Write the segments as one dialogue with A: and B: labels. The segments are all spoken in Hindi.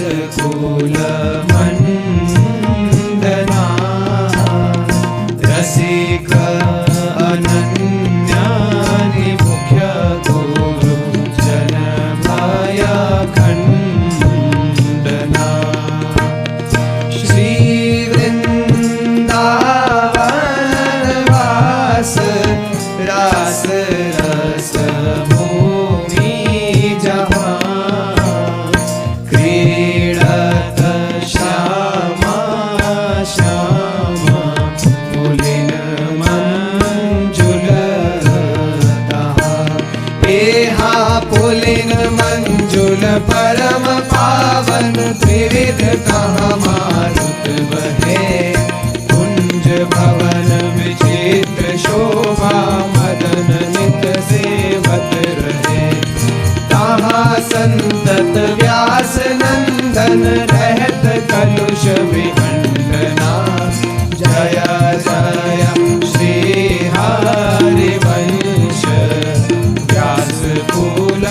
A: कुल मंदना रसिक अनन्यानि मुख्य गुरु जन भय खंडना श्री वृंदावन वास रास रस भूमि जहाँ क्रीडत श्यामा श्यामा पुलिन मंजुलता एहा पुलिन मंजुल परम पावन त्रिविध कहाँ मारुत बहे कुंज भवन विचित्र शोभा मदन नित सेवत रहे ताहा संतत व्यास नंदन रहत कलुष विखंडना जय जय श्री हरिवंश व्यास कुल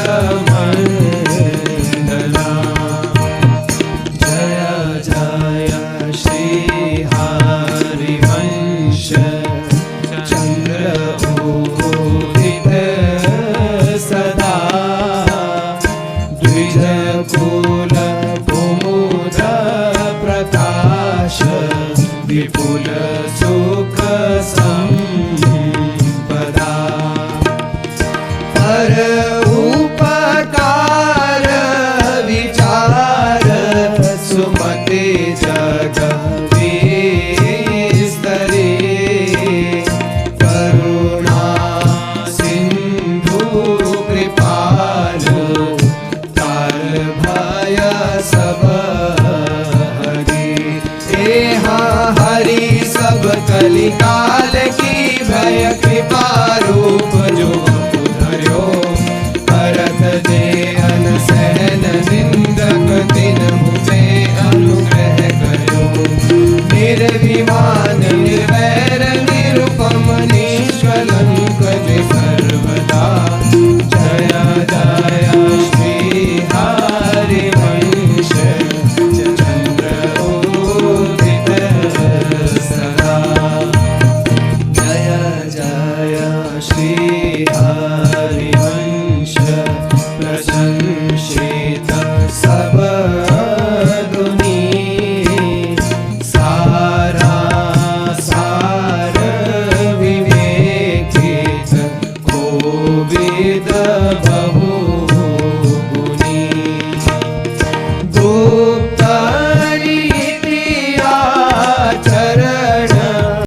A: मंडला जय जय श्री हरिवंश चंद्र उदित सदा द्विज कुल कुमुद प्रकाश विपुल सुख संपदा पर उपकार विचार सुमति जग विस्तरे करुणा सिंधु कृपालु तार भय सब हरि एहा हरि सब कलिकाल की भय कृपा रूप जो धर्यो करत दे अनसहन निंदक तिन्हु पे अनुग्रह करो निर्विमान निर्वैर निरुपम निष्कलंक जय सर्वदा जय जय श्री हरिवंश चंद्र उदित सदा जय जय श्री हरिवंश प्रशंसित सब गुणी सारा सार विवेकित कोविद बहु गुणी गोप